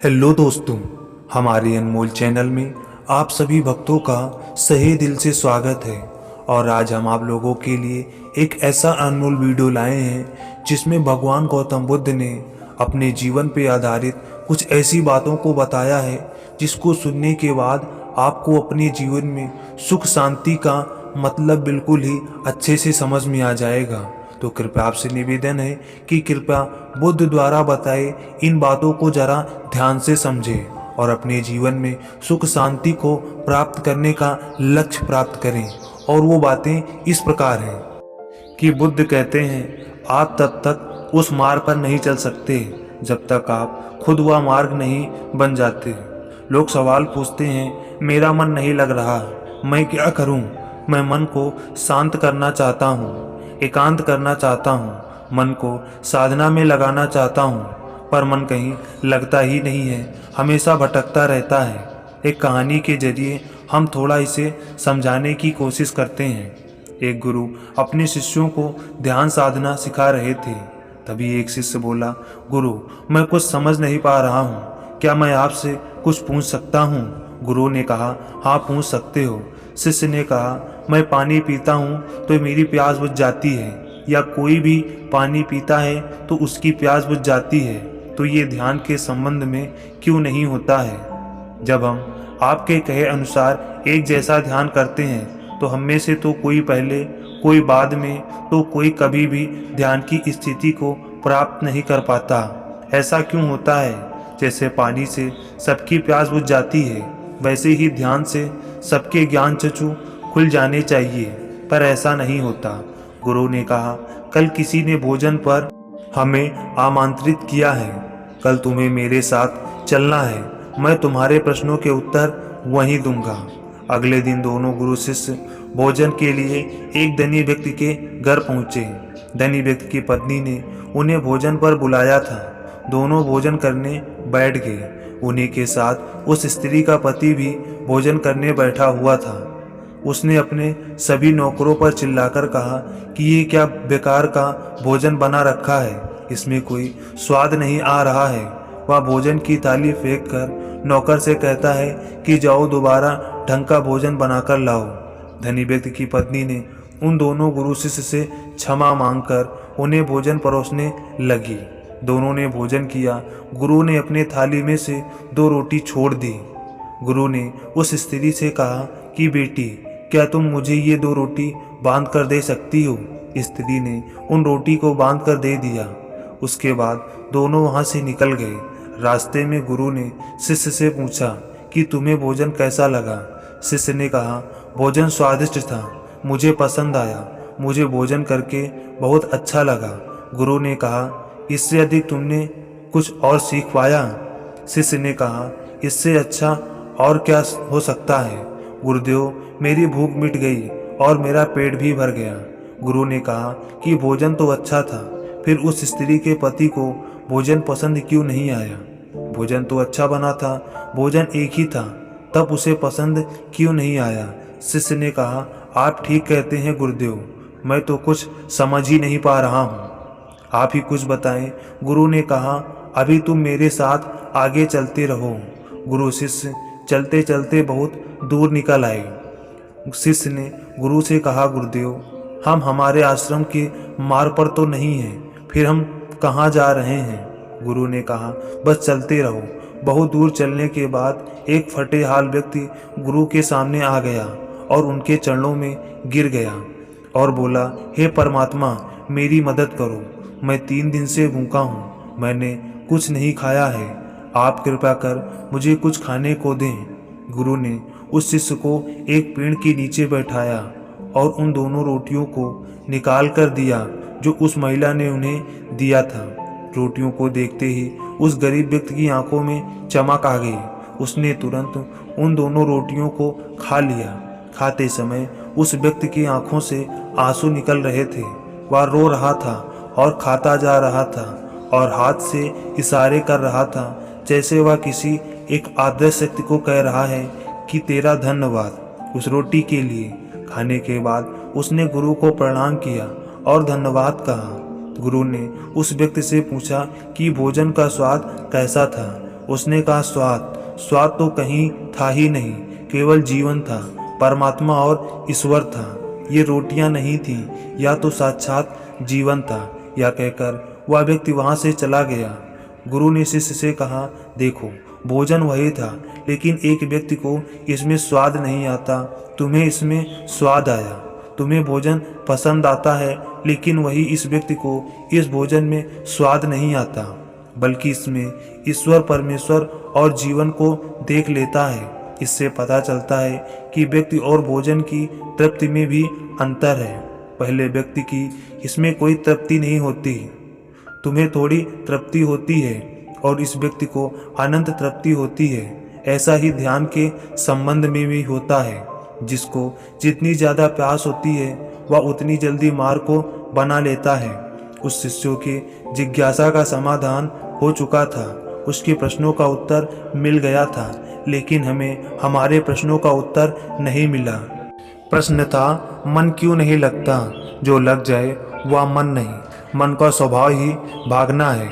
Hello दोस्तों, हमारे अनमोल channel में आप सभी भक्तों का सहे दिल से स्वागत है। और आज हम आप लोगों के लिए एक ऐसा अनमोल वीडियो लाए हैं जिसमें भगवान गौतम बुद्ध ने अपने जीवन पर आधारित कुछ ऐसी बातों को बताया है जिसको सुनने के बाद आपको अपने जीवन में सुख शांति का मतलब बिल्कुल ही अच्छे से समझ में आ जाएगा। तो कृपया आपसे निवेदन है कि कृपया बुद्ध द्वारा बताए इन बातों को जरा ध्यान से समझें और अपने जीवन में सुख शांति को प्राप्त करने का लक्ष्य प्राप्त करें। और वो बातें इस प्रकार हैं कि बुद्ध कहते हैं, आप तब तक उस मार्ग पर नहीं चल सकते जब तक आप खुद वह मार्ग नहीं बन जाते। लोग सवाल पूछते हैं, मेरा मन नहीं लग रहा, मैं क्या करूं? मैं मन को शांत करना चाहता हूं, एकांत करना चाहता हूँ, मन को साधना में लगाना चाहता हूँ, पर मन कहीं लगता ही नहीं है, हमेशा भटकता रहता है। एक कहानी के जरिए हम थोड़ा इसे समझाने की कोशिश करते हैं। एक गुरु अपने शिष्यों को ध्यान साधना सिखा रहे थे। तभी एक शिष्य बोला, गुरु, मैं कुछ समझ नहीं पा रहा हूँ, क्या मैं आपसे कुछ पूछ सकता हूँ? गुरु ने कहा, हाँ पूछ सकते हो। शिष्य ने कहा, मैं पानी पीता हूँ तो मेरी प्यास बुझ जाती है, या कोई भी पानी पीता है तो उसकी प्यास बुझ जाती है, तो ये ध्यान के संबंध में क्यों नहीं होता है? जब हम आपके कहे अनुसार एक जैसा ध्यान करते हैं तो हम में से तो कोई पहले, कोई बाद में, तो कोई कभी भी ध्यान की स्थिति को प्राप्त नहीं कर पाता। ऐसा क्यों होता है? जैसे पानी से सबकी प्यास बुझ जाती है, वैसे ही ध्यान से सबके ज्ञान चक्षु खुल जाने चाहिए, पर ऐसा नहीं होता। गुरु ने कहा, कल किसी ने भोजन पर हमें आमंत्रित किया है, कल तुम्हें मेरे साथ चलना है, मैं तुम्हारे प्रश्नों के उत्तर वहीं दूंगा। अगले दिन दोनों गुरु शिष्य भोजन के लिए एक धनी व्यक्ति के घर पहुंचे। धनी व्यक्ति की पत्नी ने उन्हें भोजन पर बुलाया था। दोनों भोजन करने बैठ गए। उन्हीं के साथ उस स्त्री का पति भी भोजन करने बैठा हुआ था। उसने अपने सभी नौकरों पर चिल्लाकर कहा कि ये क्या बेकार का भोजन बना रखा है, इसमें कोई स्वाद नहीं आ रहा है। वह भोजन की थाली फेंक कर नौकर से कहता है कि जाओ दोबारा ढंग का भोजन बनाकर लाओ। धनी व्यक्ति की पत्नी ने उन दोनों गुरु शिष्य से क्षमा मांगकर उन्हें भोजन परोसने लगी। दोनों ने भोजन किया। गुरु ने अपने थाली में से 2 रोटी छोड़ दी। गुरु ने उस स्त्री से कहा कि बेटी, क्या तुम मुझे ये 2 रोटी बांध कर दे सकती हो? स्त्री ने उन रोटी को बांध कर दे दिया। उसके बाद दोनों वहां से निकल गए। रास्ते में गुरु ने शिष्य से पूछा कि तुम्हें भोजन कैसा लगा? शिष्य ने कहा, भोजन स्वादिष्ट था, मुझे पसंद आया, मुझे भोजन करके बहुत अच्छा लगा। गुरु ने कहा, इससे अधिक तुमने कुछ और सीख पाया? शिष्य ने कहा, इससे अच्छा और क्या हो सकता है? गुरुदेव, मेरी भूख मिट गई और मेरा पेट भी भर गया। गुरु ने कहा कि भोजन तो अच्छा था, फिर उस स्त्री के पति को भोजन पसंद क्यों नहीं आया? भोजन तो अच्छा बना था, भोजन एक ही था, तब उसे पसंद क्यों नहीं आया? शिष्य ने कहा, आप ठीक कहते हैं गुरुदेव, मैं तो कुछ समझ ही नहीं पा रहा हूँ, आप ही कुछ बताएं। गुरु ने कहा, अभी तुम मेरे साथ आगे चलते रहो। गुरु शिष्य चलते चलते बहुत दूर निकल आए। शिष्य ने गुरु से कहा, गुरुदेव, हम हमारे आश्रम के मार्ग पर तो नहीं हैं, फिर हम कहाँ जा रहे हैं? गुरु ने कहा, बस चलते रहो। बहुत दूर चलने के बाद एक फटे हाल व्यक्ति गुरु के सामने आ गया और उनके चरणों में गिर गया और बोला, हे परमात्मा, मेरी मदद करो, मैं 3 दिन से भूखा हूँ, मैंने कुछ नहीं खाया है, आप कृपा कर मुझे कुछ खाने को दें। गुरु ने उस शिष्य को एक पेड़ के नीचे बैठाया और उन दोनों रोटियों को निकाल कर दिया जो उस महिला ने उन्हें दिया था। रोटियों को देखते ही उस गरीब व्यक्ति की आंखों में चमक आ गई। उसने तुरंत उन दोनों रोटियों को खा लिया। खाते समय उस व्यक्ति की आंखों से आंसू निकल रहे थे। वह रो रहा था और खाता जा रहा था और हाथ से इशारे कर रहा था, जैसे वह किसी एक आदर्श शक्ति को कह रहा है कि तेरा धन्यवाद उस रोटी के लिए। खाने के बाद उसने गुरु को प्रणाम किया और धन्यवाद कहा। गुरु ने उस व्यक्ति से पूछा कि भोजन का स्वाद कैसा था? उसने कहा, स्वाद स्वाद तो कहीं था ही नहीं, केवल जीवन था, परमात्मा और ईश्वर था। ये रोटियां नहीं थीं, या तो साक्षात जीवन था। यह कहकर वह व्यक्ति वहां से चला गया। गुरु ने शिष्य से कहा, देखो, भोजन वही था, लेकिन एक व्यक्ति को इसमें स्वाद नहीं आता, तुम्हें इसमें स्वाद आया। तुम्हें भोजन पसंद आता है, लेकिन वही इस व्यक्ति को इस भोजन में स्वाद नहीं आता, बल्कि इसमें ईश्वर, परमेश्वर और जीवन को देख लेता है। इससे पता चलता है कि व्यक्ति और भोजन की तृप्ति में भी अंतर है। पहले व्यक्ति की इसमें कोई तृप्ति नहीं होती, तुम्हें थोड़ी तृप्ति होती है, और इस व्यक्ति को अनंत तृप्ति होती है। ऐसा ही ध्यान के संबंध में भी होता है। जिसको जितनी ज़्यादा प्यास होती है, वह उतनी जल्दी मार्ग को बना लेता है। उस शिष्य के जिज्ञासा का समाधान हो चुका था, उसके प्रश्नों का उत्तर मिल गया था, लेकिन हमें हमारे प्रश्नों का उत्तर नहीं मिला। प्रश्न था, मन क्यों नहीं लगता? जो लग जाए वह मन नहीं, मन का स्वभाव ही भागना है।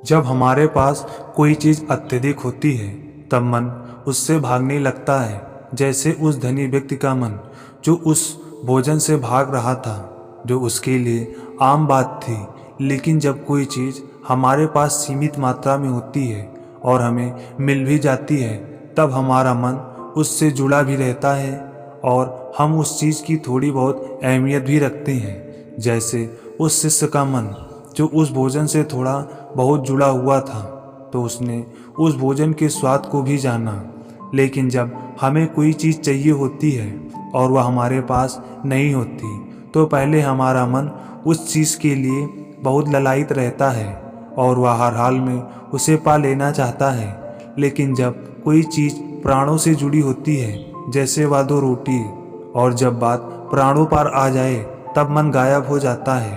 जब हमारे पास कोई चीज़ अत्यधिक होती है, तब मन उससे भागने लगता है। जैसे उस धनी व्यक्ति का मन, जो उस भोजन से भाग रहा था, जो उसके लिए आम बात थी। लेकिन जब कोई चीज़ हमारे पास सीमित मात्रा में होती है और हमें मिल भी जाती है, तब हमारा मन उससे जुड़ा भी रहता है और हम उस चीज़ की थोड़ी बहुत अहमियत भी रखते हैं। जैसे उस शिष्य का मन, जो उस भोजन से थोड़ा बहुत जुड़ा हुआ था, तो उसने उस भोजन के स्वाद को भी जाना। लेकिन जब हमें कोई चीज़ चाहिए होती है और वह हमारे पास नहीं होती, तो पहले हमारा मन उस चीज़ के लिए बहुत ललायित रहता है और वह हर हाल में उसे पा लेना चाहता है। लेकिन जब कोई चीज़ प्राणों से जुड़ी होती है, जैसे वह दो रोटी, और जब बात प्राणों पर आ जाए, तब मन गायब हो जाता है।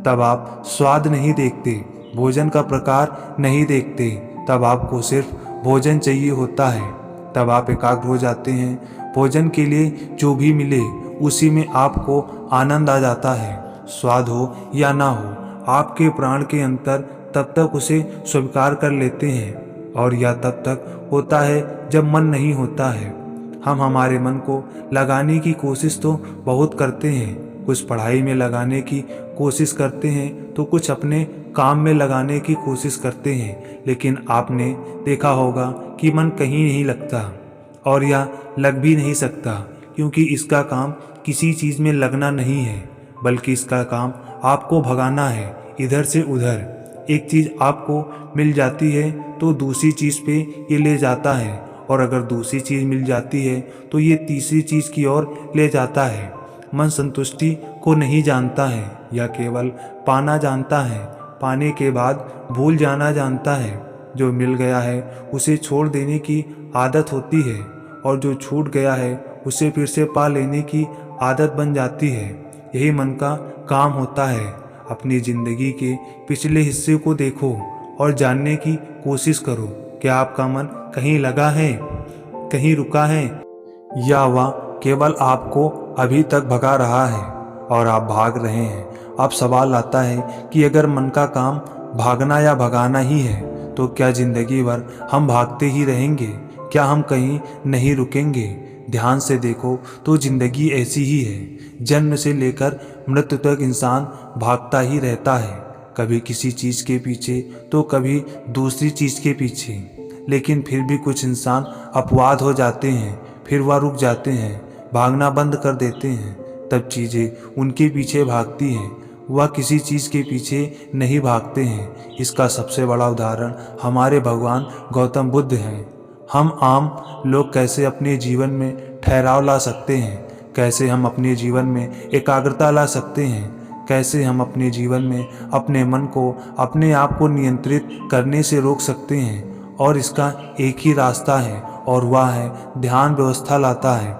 तब आप स्वाद नहीं देखते, भोजन का प्रकार नहीं देखते, तब आपको सिर्फ भोजन चाहिए होता है। तब आप एकाग्र हो जाते हैं। भोजन के लिए जो भी मिले, उसी में आपको आनंद आ जाता है। स्वाद हो या ना हो, आपके प्राण के अंतर तब तक उसे स्वीकार कर लेते हैं, और यह तब तक होता है जब मन नहीं होता है। हम हमारे मन को लगाने की कोशिश तो बहुत करते हैं, कुछ पढ़ाई में लगाने की कोशिश करते हैं, तो कुछ अपने काम में लगाने की कोशिश करते हैं। लेकिन आपने देखा होगा कि मन कहीं नहीं लगता, और यह लग भी नहीं सकता, क्योंकि इसका काम किसी चीज़ में लगना नहीं है, बल्कि इसका काम आपको भगाना है इधर से उधर। एक चीज़ आपको मिल जाती है तो दूसरी चीज़ पे ये ले जाता है, और अगर दूसरी चीज़ मिल जाती है तो ये तीसरी चीज़ की ओर ले जाता है। मन संतुष्टि को नहीं जानता है, या केवल पाना जानता है, पाने के बाद भूल जाना जानता है। जो मिल गया है उसे छोड़ देने की आदत होती है, और जो छूट गया है उसे फिर से पा लेने की आदत बन जाती है। यही मन का काम होता है। अपनी ज़िंदगी के पिछले हिस्से को देखो और जानने की कोशिश करो, क्या आपका मन कहीं लगा है, कहीं रुका है, या वह केवल आपको अभी तक भगा रहा है और आप भाग रहे हैं। अब सवाल आता है कि अगर मन का काम भागना या भगाना ही है, तो क्या जिंदगी भर हम भागते ही रहेंगे? क्या हम कहीं नहीं रुकेंगे? ध्यान से देखो तो जिंदगी ऐसी ही है। जन्म से लेकर मृत्यु तक इंसान भागता ही रहता है, कभी किसी चीज़ के पीछे तो कभी दूसरी चीज़ के पीछे। लेकिन फिर भी कुछ इंसान अपवाद हो जाते हैं, फिर वह रुक जाते हैं, भागना बंद कर देते हैं। तब चीज़ें उनके पीछे भागती हैं, वह किसी चीज़ के पीछे नहीं भागते हैं। इसका सबसे बड़ा उदाहरण हमारे भगवान गौतम बुद्ध हैं। हम आम लोग कैसे अपने जीवन में ठहराव ला सकते हैं, कैसे हम अपने जीवन में एकाग्रता ला सकते हैं, कैसे हम अपने जीवन में अपने मन को, अपने आप को नियंत्रित करने से रोक सकते हैं। और इसका एक ही रास्ता है, और वह है ध्यान व्यवस्था लाता है।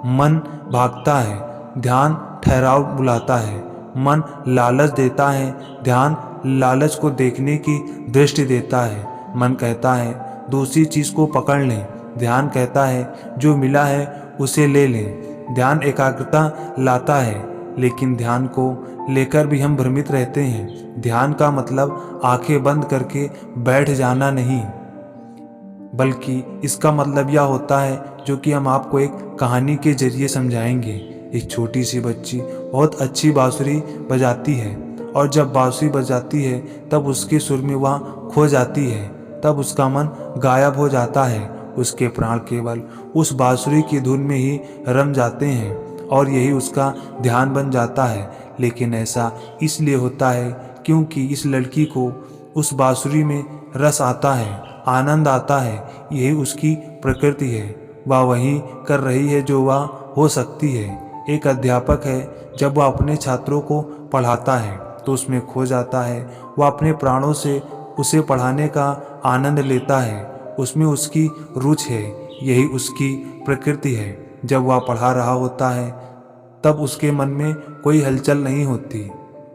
मन भागता है, ध्यान ठहराव बुलाता है। मन लालच देता है, ध्यान लालच को देखने की दृष्टि देता है। मन कहता है दूसरी चीज़ को पकड़ लें, ध्यान कहता है जो मिला है उसे ले लें। ध्यान एकाग्रता लाता है, लेकिन ध्यान को लेकर भी हम भ्रमित रहते हैं। ध्यान का मतलब आंखें बंद करके बैठ जाना नहीं। बल्कि इसका मतलब यह होता है जो कि हम आपको एक कहानी के जरिए समझाएंगे। एक छोटी सी बच्ची बहुत अच्छी बांसुरी बजाती है और जब बांसुरी बजाती है तब उसके सुर में वह खो जाती है। तब उसका मन गायब हो जाता है, उसके प्राण केवल उस बांसुरी की धुन में ही रम जाते हैं और यही उसका ध्यान बन जाता है। लेकिन ऐसा इसलिए होता है क्योंकि इस लड़की को उस बांसुरी में रस आता है, आनंद आता है। यही उसकी प्रकृति है। वह वही कर रही है जो वह हो सकती है। एक अध्यापक है, जब वह अपने छात्रों को पढ़ाता है तो उसमें खो जाता है। वह अपने प्राणों से उसे पढ़ाने का आनंद लेता है, उसमें उसकी रुचि है। यही उसकी प्रकृति है। जब वह पढ़ा रहा होता है तब उसके मन में कोई हलचल नहीं होती।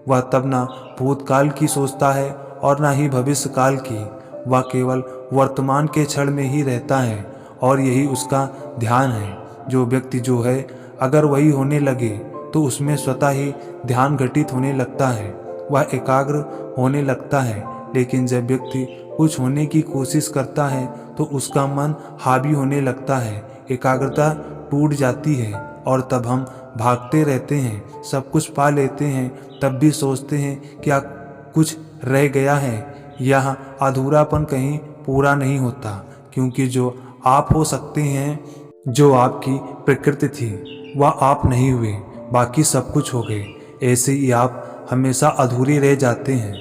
वह तब ना भूतकाल की सोचता है और ना ही भविष्य काल की। वह केवल वर्तमान के क्षण में ही रहता है और यही उसका ध्यान है। जो व्यक्ति जो है अगर वही होने लगे तो उसमें स्वतः ही ध्यान घटित होने लगता है, वह एकाग्र होने लगता है। लेकिन जब व्यक्ति कुछ होने की कोशिश करता है तो उसका मन हावी होने लगता है, एकाग्रता टूट जाती है और तब हम भागते रहते हैं, सब कुछ पा लेते हैं, तब भी सोचते हैं क्या कुछ रह गया है। यह अधूरापन कहीं पूरा नहीं होता, क्योंकि जो आप हो सकते हैं, जो आपकी प्रकृति थी, वह आप नहीं हुए, बाकी सब कुछ हो गए। ऐसे ही आप हमेशा अधूरे रह जाते हैं,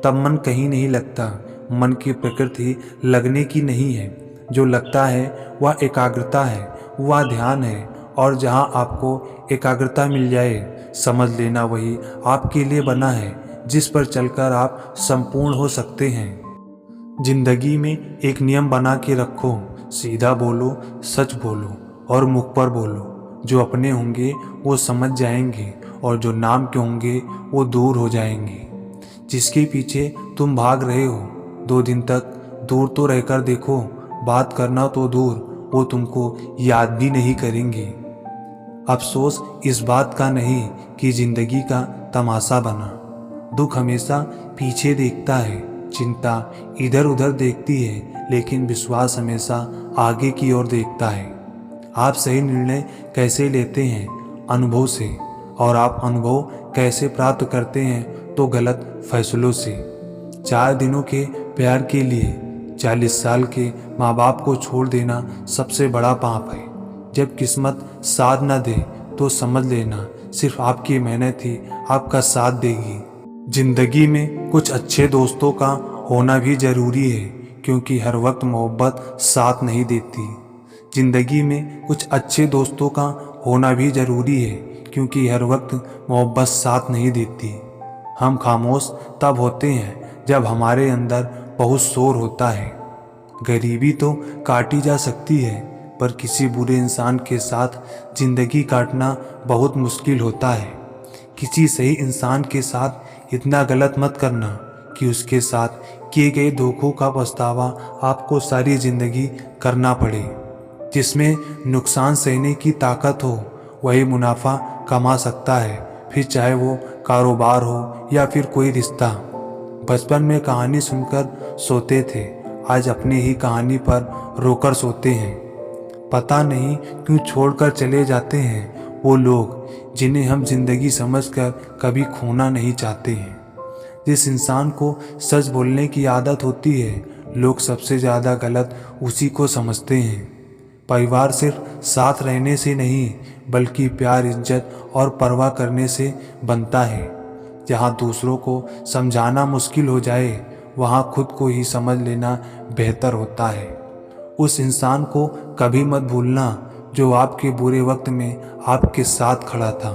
तब मन कहीं नहीं लगता। मन की प्रकृति लगने की नहीं है, जो लगता है वह एकाग्रता है, वह ध्यान है। और जहाँ आपको एकाग्रता मिल जाए, समझ लेना वही आपके लिए बना है, जिस पर चलकर आप संपूर्ण हो सकते हैं। जिंदगी में एक नियम बना के रखो, सीधा बोलो, सच बोलो और मुख पर बोलो। जो अपने होंगे वो समझ जाएंगे और जो नाम के होंगे वो दूर हो जाएंगे। जिसके पीछे तुम भाग रहे हो, 2 दिन तक दूर तो रहकर देखो, बात करना तो दूर, वो तुमको याद भी नहीं करेंगे। अफसोस इस बात का नहीं कि जिंदगी का तमाशा बना। दुख हमेशा पीछे देखता है, चिंता इधर उधर देखती है, लेकिन विश्वास हमेशा आगे की ओर देखता है। आप सही निर्णय कैसे लेते हैं? अनुभव से। और आप अनुभव कैसे प्राप्त करते हैं? तो गलत फैसलों से। 4 दिनों के प्यार के लिए 40 साल के माँ बाप को छोड़ देना सबसे बड़ा पाप है। जब किस्मत साथ न दे तो समझ लेना सिर्फ आपकी मेहनत ही आपका साथ देगी। जिंदगी में कुछ अच्छे दोस्तों का होना भी जरूरी है, क्योंकि हर वक्त मोहब्बत साथ नहीं देती। जिंदगी में कुछ अच्छे दोस्तों का होना भी जरूरी है, क्योंकि हर वक्त मोहब्बत साथ नहीं देती। हम खामोश तब होते हैं जब हमारे अंदर बहुत शोर होता है। गरीबी तो काटी जा सकती है, पर किसी बुरे इंसान के साथ जिंदगी काटना बहुत मुश्किल होता है। किसी सही इंसान के साथ इतना गलत मत करना कि उसके साथ किए गए धोखों का पछतावा आपको सारी जिंदगी करना पड़े। जिसमें नुकसान सहने की ताकत हो वही मुनाफा कमा सकता है, फिर चाहे वो कारोबार हो या फिर कोई रिश्ता। बचपन में कहानी सुनकर सोते थे, आज अपनी ही कहानी पर रोकर सोते हैं। पता नहीं क्यों छोड़कर चले जाते हैं वो लोग जिन्हें हम जिंदगी समझकर कभी खोना नहीं चाहते हैं। जिस इंसान को सच बोलने की आदत होती है, लोग सबसे ज़्यादा गलत उसी को समझते हैं। परिवार सिर्फ साथ रहने से नहीं, बल्कि प्यार, इज्जत और परवाह करने से बनता है। जहाँ दूसरों को समझाना मुश्किल हो जाए, वहाँ खुद को ही समझ लेना बेहतर होता है। उस इंसान को कभी मत भूलना जो आपके बुरे वक्त में आपके साथ खड़ा था।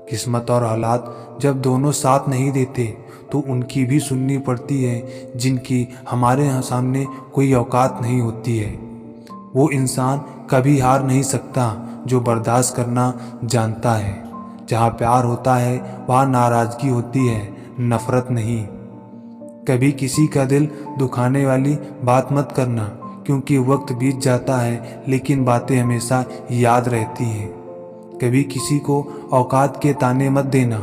किस्मत और हालात जब दोनों साथ नहीं देते तो उनकी भी सुननी पड़ती है, जिनकी हमारे सामने कोई औकात नहीं होती है। वो इंसान कभी हार नहीं सकता जो बर्दाश्त करना जानता है। जहाँ प्यार होता है वहाँ नाराज़गी होती है, नफरत नहीं। कभी किसी का दिल दुखाने वाली बात मत करना, क्योंकि वक्त बीत जाता है लेकिन बातें हमेशा याद रहती हैं। कभी किसी को औकात के ताने मत देना,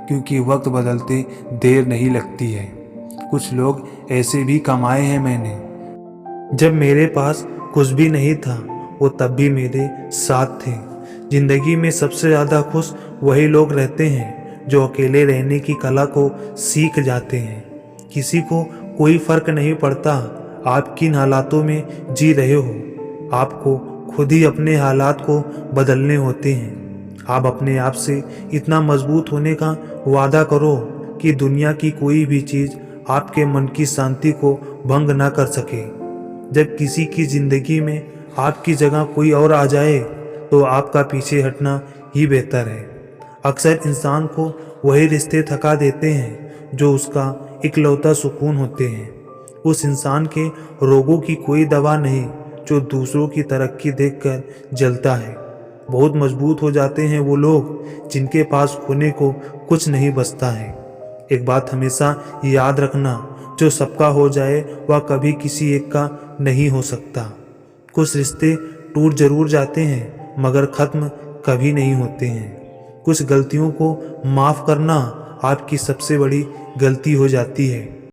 क्योंकि वक्त बदलते देर नहीं लगती है। कुछ लोग ऐसे भी कमाए हैं मैंने, जब मेरे पास कुछ भी नहीं था वो तब भी मेरे साथ थे। जिंदगी में सबसे ज़्यादा खुश वही लोग रहते हैं जो अकेले रहने की कला को सीख जाते हैं। किसी को कोई फर्क नहीं पड़ता आप किन हालातों में जी रहे हो, आपको खुद ही अपने हालात को बदलने होते हैं। आप अपने आप से इतना मजबूत होने का वादा करो कि दुनिया की कोई भी चीज़ आपके मन की शांति को भंग ना कर सके। जब किसी की ज़िंदगी में आपकी जगह कोई और आ जाए तो आपका पीछे हटना ही बेहतर है। अक्सर इंसान को वही रिश्ते थका देते हैं जो उसका इकलौता सुकून होते हैं। उस इंसान के रोगों की कोई दवा नहीं जो दूसरों की तरक्की देखकर जलता है। बहुत मजबूत हो जाते हैं वो लोग जिनके पास खोने को कुछ नहीं बचता है। एक बात हमेशा याद रखना, जो सबका हो जाए वह कभी किसी एक का नहीं हो सकता। कुछ रिश्ते टूट जरूर जाते हैं मगर ख़त्म कभी नहीं होते हैं। कुछ गलतियों को माफ़ करना आपकी सबसे बड़ी गलती हो जाती है।